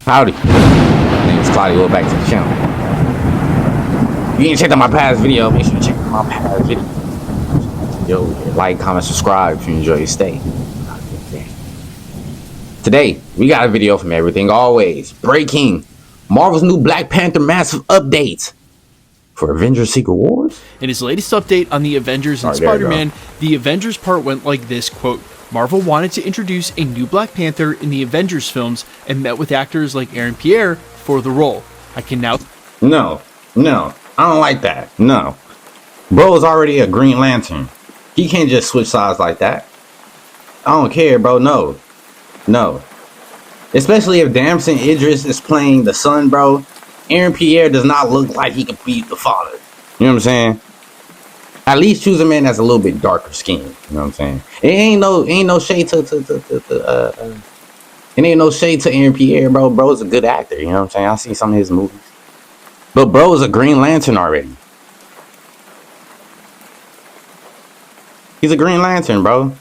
Howdy. My name is Claudio. Welcome back to the channel. If you ain't checked out my past video, make sure you check out my past video. Yo, like, comment, subscribe if you enjoy your stay. Today, we got a video from Everything Always. Breaking Marvel's new Black Panther massive update for Avengers Secret Wars. In his latest update on the Avengers and Spider-Man, the Avengers part went like this, quote, Marvel wanted to introduce a new Black Panther in the Avengers films and met with actors like Aaron Pierre for the role. I can now... No, I don't like that. No. Bro is already a Green Lantern. He can't just switch sides like that. I don't care, bro. No. Especially if Damson Idris is playing the son, bro. Aaron Pierre does not look like he could be the father. You know what I'm saying? At least choose a man that's a little bit darker skinned. You know what I'm saying? It ain't no shade to Aaron Pierre, bro. Bro's a good actor. You know what I'm saying? I see some of his movies. But bro is a Green Lantern already. He's a Green Lantern, bro.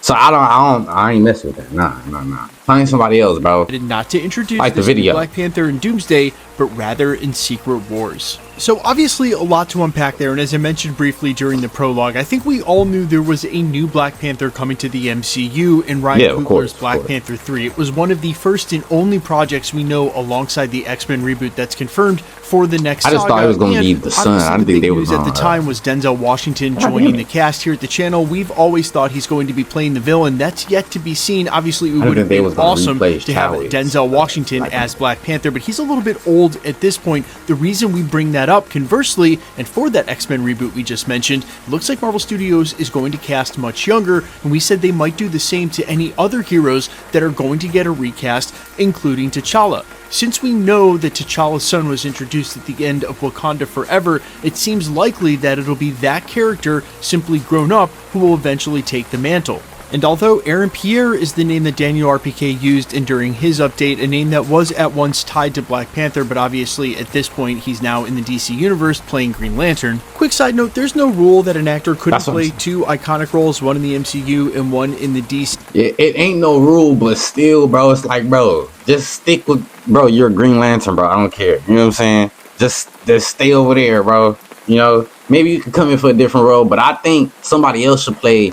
So I ain't messing with that. Nah. Find somebody else, bro. Not to introduce like the video. Black Panther in Doomsday, but rather in Secret Wars. So obviously a lot to unpack there, and as I mentioned briefly during the prologue, I think we all knew there was a new Black Panther coming to the MCU in Ryan Coogler's Black Panther 3. It was one of the first and only projects we know alongside the X-Men reboot that's confirmed for the next saga. I just thought it was going to be the son. I didn't think they was at the time was Denzel Washington joining the cast here at the channel. We've always thought he's going to be playing the villain. That's yet to be seen. Obviously, it would have been awesome to have Denzel Washington as Black Panther, but he's a little bit old at this point. The reason we bring that up, conversely, and for that X-Men reboot we just mentioned, it looks like Marvel Studios is going to cast much younger, and we said they might do the same to any other heroes that are going to get a recast, including T'Challa. Since we know that T'Challa's son was introduced at the end of Wakanda Forever, it seems likely that it'll be that character, simply grown up, who will eventually take the mantle. And although Aaron Pierre is the name that Daniel RPK used in during his update, a name that was at once tied to Black Panther, but obviously at this point he's now in the DC universe playing Green Lantern. Quick side note, there's no rule that an actor couldn't play two iconic roles, one in the MCU and one in the DC. It ain't no rule, but still, bro, it's like, bro, just stick with, bro, you're a Green Lantern, bro. I don't care. You know what I'm saying? Just stay over there, bro. You know, maybe you could come in for a different role, but I think somebody else should play.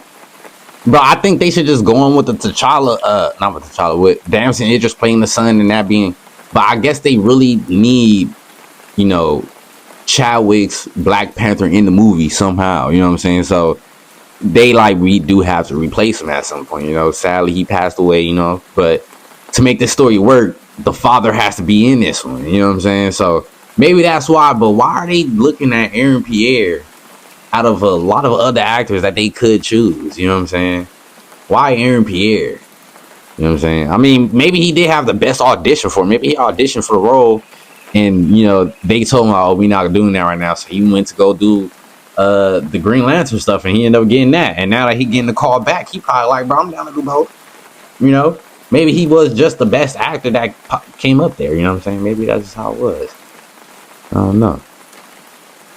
Bro, I think they should just go on with the T'Challa, not with T'Challa, with Damson Idris playing the son and that being, but I guess they really need, you know, Chadwick's Black Panther in the movie somehow, you know what I'm saying? So we do have to replace him at some point, you know. Sadly, he passed away, you know, but to make this story work, the father has to be in this one, you know what I'm saying? So maybe that's why, but why are they looking at Aaron Pierre out of a lot of other actors that they could choose? You know what I'm saying? Why Aaron Pierre? You know what I'm saying? I mean, maybe he did have the best audition for it. Maybe he auditioned for the role and, you know, they told him, oh, we're not doing that right now. So he went to go do the Green Lantern stuff and he ended up getting that. And now that he getting the call back, he probably like, bro, I'm down to do both. You know? Maybe he was just the best actor that came up there. You know what I'm saying? Maybe that's just how it was. I don't know.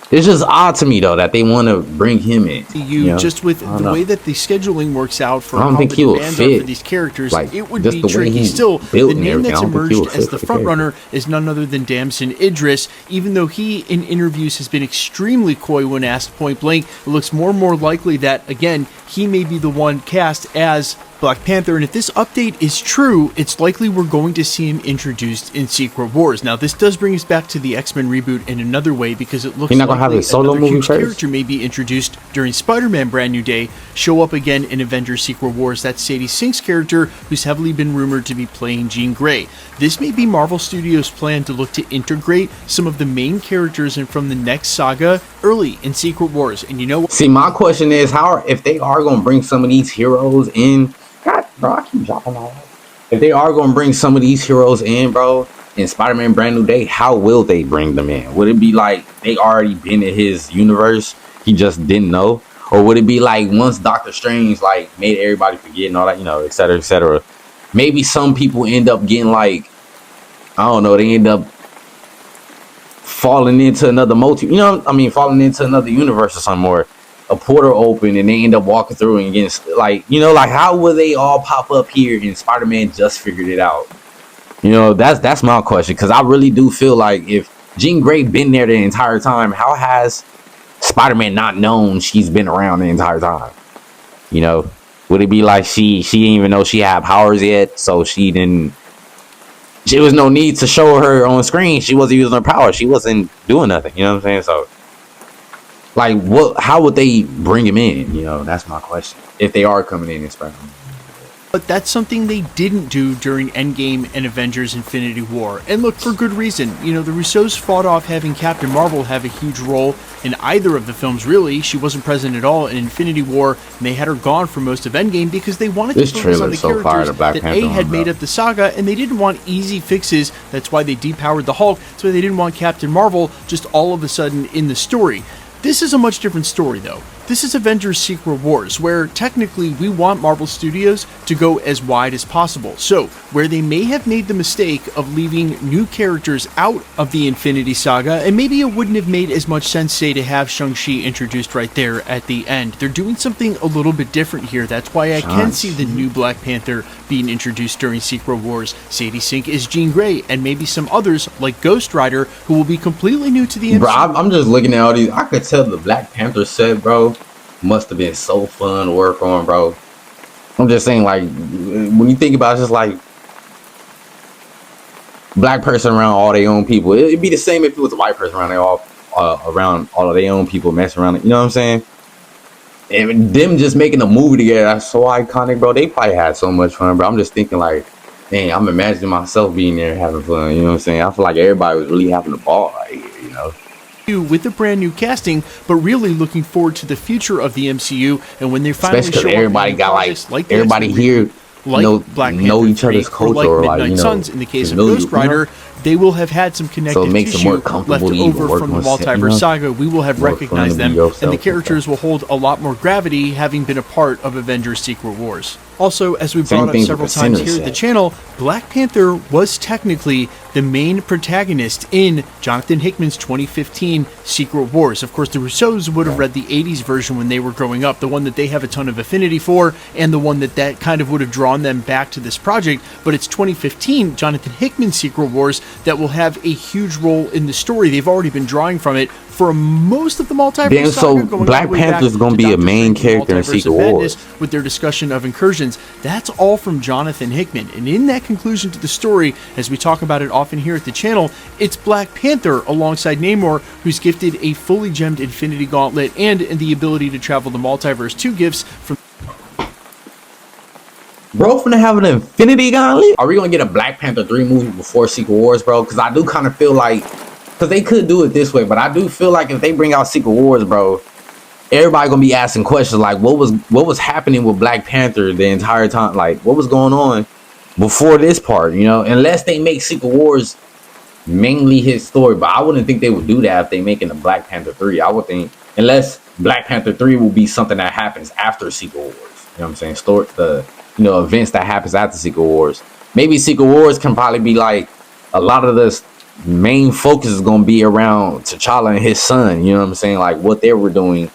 It's just odd to me, though, that they want to bring him in. You know? Just with the way that the scheduling works out for how the demands are for these characters, like, it would be tricky. Still, the name that's emerged as the frontrunner is none other than Damson Idris, even though he, in interviews, has been extremely coy when asked point blank. It looks more and more likely that, again, he may be the one cast as Black Panther, and if this update is true, it's likely we're going to see him introduced in Secret Wars. Now, this does bring us back to the X-Men reboot in another way, because it looks like another huge character may be introduced during Spider-Man Brand New Day, show up again in Avengers Secret Wars. That's Sadie Sink's character, who's heavily been rumored to be playing Jean Grey. This may be Marvel Studios' plan to look to integrate some of the main characters in from the next saga early in Secret Wars. And you know what? See, my question is, if they are going to bring some of these heroes in, bro, I keep dropping my life. If they are going to bring some of these heroes in, bro, in Spider-Man Brand New Day, how will they bring them in? Would it be like they already been in his universe, he just didn't know? Or would it be like once Doctor Strange like made everybody forget and all that, you know, et cetera, et cetera? Maybe some people end up getting like, I don't know, they end up falling into another falling into another universe or something, or a portal open and they end up walking through and getting, like, you know, like how will they all pop up here and Spider-Man just figured it out? You know, that's my question, because I really do feel like if Jean Grey been there the entire time, how has Spider-Man not known she's been around the entire time? You know, would it be like she didn't even know she had powers yet, so there was no need to show her on screen. She wasn't using her power. She wasn't doing nothing. You know what I'm saying? So, like, how would they bring him in? You know, that's my question. If they are coming in and Spider-Man. But that's something they didn't do during Endgame and Avengers Infinity War. And look, for good reason. You know, the Russos fought off having Captain Marvel have a huge role in either of the films, really. She wasn't present at all in Infinity War, and they had her gone for most of Endgame because they wanted to focus on the characters that had made up the saga, and they didn't want easy fixes. That's why they depowered the Hulk. That's why they didn't want Captain Marvel just all of a sudden in the story. This is a much different story, though. This is Avengers Secret Wars, where technically we want Marvel Studios to go as wide as possible. So, where they may have made the mistake of leaving new characters out of the Infinity Saga, and maybe it wouldn't have made as much sense, say, to have Shang-Chi introduced right there at the end. They're doing something a little bit different here. That's why I can see the new Black Panther being introduced during Secret Wars. Sadie Sink is Jean Grey, and maybe some others, like Ghost Rider, who will be completely new to the MCU. Bro, I'm just looking at all these. I could tell the Black Panther set, bro, must have been so fun to work on, bro. I'm just saying, like, when you think about it, it's just like black person around all their own people. It'd be the same if it was a white person around around all of their own people, messing around. You know what I'm saying? And them just making a movie together, that's so iconic, bro. They probably had so much fun, bro. I'm just thinking, like, dang, I'm imagining myself being there having fun. You know what I'm saying? I feel like everybody was really having a ball right here, you know? With the brand new casting, but really looking forward to the future of the MCU, and when they finally especially show everybody got like everybody here know each other's culture, or like Midnight Suns in the case of Ghost Rider, they will have had some connective tissue left over from the multiverse saga. We will have recognized them, and the characters will hold a lot more gravity, having been a part of Avengers Secret Wars. Also, as we brought up several times here at the channel, Black Panther was technically the main protagonist in Jonathan Hickman's 2015 Secret Wars. Of course, the Russos would have read the 80s version when they were growing up, the one that they have a ton of affinity for, and the one that kind of would have drawn them back to this project. But it's 2015 Jonathan Hickman's Secret Wars that will have a huge role in the story. They've already been drawing from it for most of the multiverse saga, so Black Panther is going to be a main character in Secret Wars with their discussion of incursions. That's all from Jonathan Hickman, and in that conclusion to the story, as we talk about it often here at the channel, it's Black Panther alongside Namor, who's gifted a fully gemmed Infinity Gauntlet and the ability to travel the multiverse. Two gifts from bro finna have an Infinity Gauntlet. Are we gonna get a Black Panther 3 movie before Secret Wars, bro? Because I do kind of feel like, because they could do it this way, but I do feel like if they bring out Secret Wars, bro, everybody gonna be asking questions like, what was happening with Black Panther the entire time? Like, what was going on before this part? You know, unless they make Secret Wars mainly his story, but I wouldn't think they would do that if they making a Black Panther 3. I would think, unless Black Panther 3 will be something that happens after Secret Wars. You know what I'm saying? Story, the events that happens after Secret Wars. Maybe Secret Wars can probably be like, a lot of the main focus is going to be around T'Challa and his son. You know what I'm saying? Like what they were doing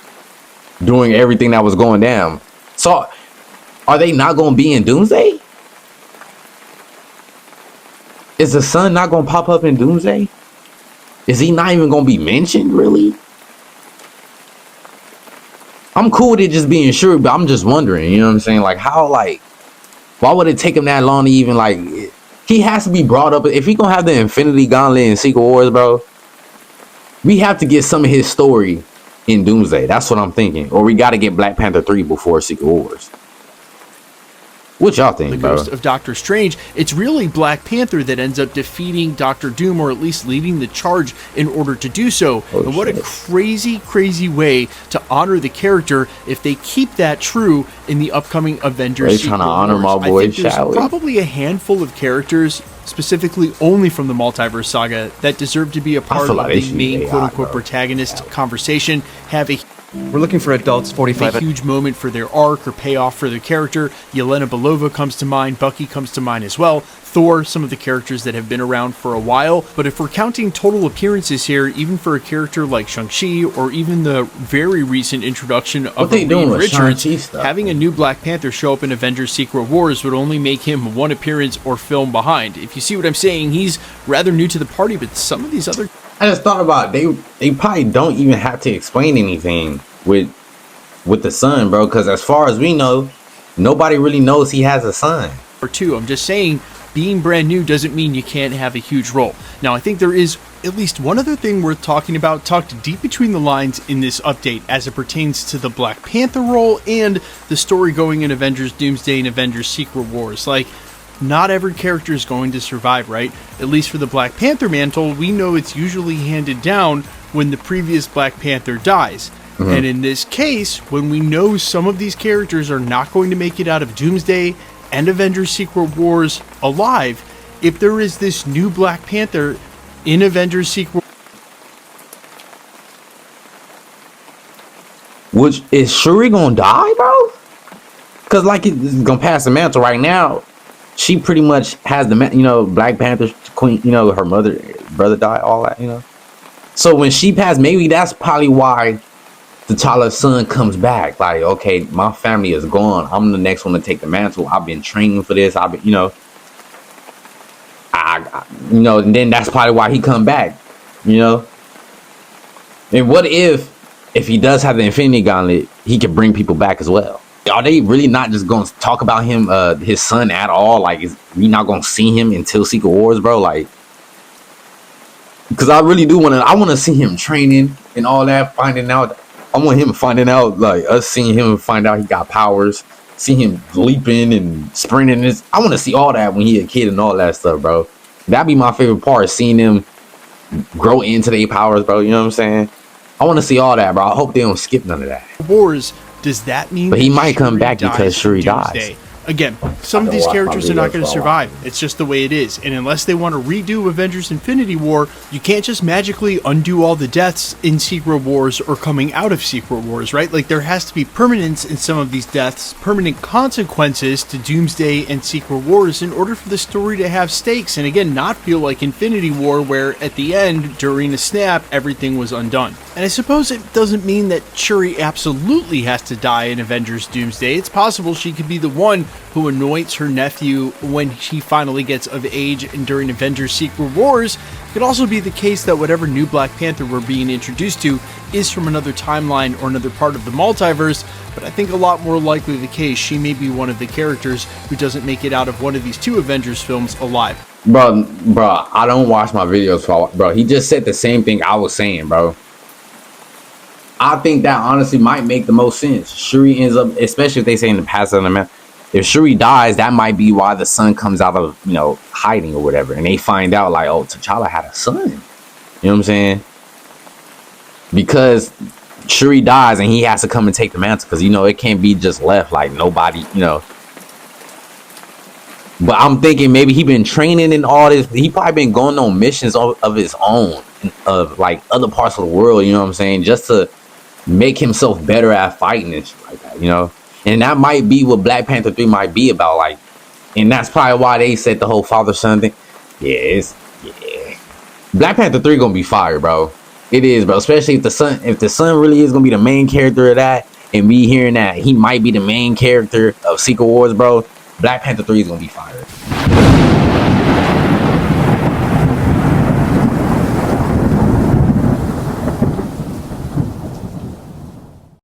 everything that was going down. So are they not going to be in Doomsday? Is the son not going to pop up in Doomsday? Is he not even going to be mentioned, really? I'm cool with it just being sure, but I'm just wondering, you know what I'm saying? Like, how, like, why would it take him that long to even, like, he has to be brought up. If he gonna have the Infinity Gauntlet in Secret Wars, bro, we have to get some of his story in Doomsday. That's what I'm thinking. Or we got to get Black Panther 3 before Secret Wars. What y'all think, bro? The ghost of Doctor Strange. It's really Black Panther that ends up defeating Doctor Doom, or at least leading the charge in order to do so. And what a crazy, crazy way to honor the character if they keep that true in the upcoming Avengers Secret Wars. Trying to honor my boy Chadwick. Probably a handful of characters, specifically only from the multiverse saga, that deserve to be a part of the main quote-unquote protagonist conversation. We're looking for adults 45. A huge moment for their arc or payoff for their character. Yelena Belova comes to mind. Bucky comes to mind as well. Thor, some of the characters that have been around for a while. But if we're counting total appearances here, even for a character like Shang-Chi, or even the very recent introduction of Reed Richards, having a new Black Panther show up in Avengers Secret Wars would only make him one appearance or film behind. If you see what I'm saying, he's rather new to the party, but some of these other... I just thought about it. They probably don't even have to explain anything with the son, bro, because as far as we know, nobody really knows he has a son. Or two, I'm just saying, being brand new doesn't mean you can't have a huge role. Now, I think there is at least one other thing worth talking about, tucked deep between the lines in this update as it pertains to the Black Panther role and the story going in Avengers Doomsday and Avengers Secret Wars. Like, not every character is going to survive, right? At least for the Black Panther mantle, we know it's usually handed down when the previous Black Panther dies. And in this case, when we know some of these characters are not going to make it out of Doomsday and Avengers Secret Wars alive, if there is this new Black Panther in Avengers Secret Which, is Shuri gonna die, bro? Because like it's gonna pass the mantle right now. She pretty much has the, you know, Black Panther queen, you know, her brother died, all that, you know. So when she passed, maybe that's probably why T'Challa's son comes back. Like, okay, my family is gone. I'm the next one to take the mantle. I've been training for this. I've been, you know, you know, and then that's probably why he come back, you know. And what if he does have the Infinity Gauntlet, he can bring people back as well? Are they really not just going to talk about him, his son at all? Like, is we not going to see him until Secret Wars, bro? Like, because I really do want to. I want to see him training and all that, finding out. I want him finding out, like us seeing him find out he got powers, see him leaping and sprinting. I want to see all that when he a kid and all that stuff, bro. That'd be my favorite part, seeing them grow into their powers, bro. You know what I'm saying? I want to see all that, bro. I hope they don't skip none of that. Wars. Does that mean? But he might come back because Shuri dies. Again, some of these characters are not going to survive. It's just the way it is. And unless they want to redo Avengers Infinity War, you can't just magically undo all the deaths in Secret Wars or coming out of Secret Wars, right? Like, there has to be permanence in some of these deaths, permanent consequences to Doomsday and Secret Wars in order for the story to have stakes. And again, not feel like Infinity War, where at the end, during a snap, everything was undone. And I suppose it doesn't mean that Shuri absolutely has to die in Avengers Doomsday. It's possible she could be the one who anoints her nephew when she finally gets of age and during Avengers Secret Wars. It could also be the case that whatever new Black Panther we're being introduced to is from another timeline or another part of the multiverse, but I think a lot more likely the case she may be one of the characters who doesn't make it out of one of these two Avengers films alive. Bro, I don't watch my videos, bro. He just said the same thing I was saying, bro. I think that honestly might make the most sense. Shuri ends up, especially if they say in the past of the man, if Shuri dies, that might be why the son comes out of, you know, hiding or whatever, and they find out like, oh, T'Challa had a son. You know what I'm saying? Because Shuri dies and he has to come and take the mantle, because, you know, it can't be just left like nobody, you know. But I'm thinking maybe he been training and all this. He probably been going on missions of his own, of like other parts of the world, you know what I'm saying, just to make himself better at fighting and shit like that, you know. And that might be what Black Panther 3 might be about, like, and that's probably why they said the whole father-son thing. Yeah. Black Panther 3 gonna be fire, bro. It is, bro. Especially if the son really is gonna be the main character of that, and me hearing that he might be the main character of Secret Wars, bro. Black Panther 3 is gonna be fire.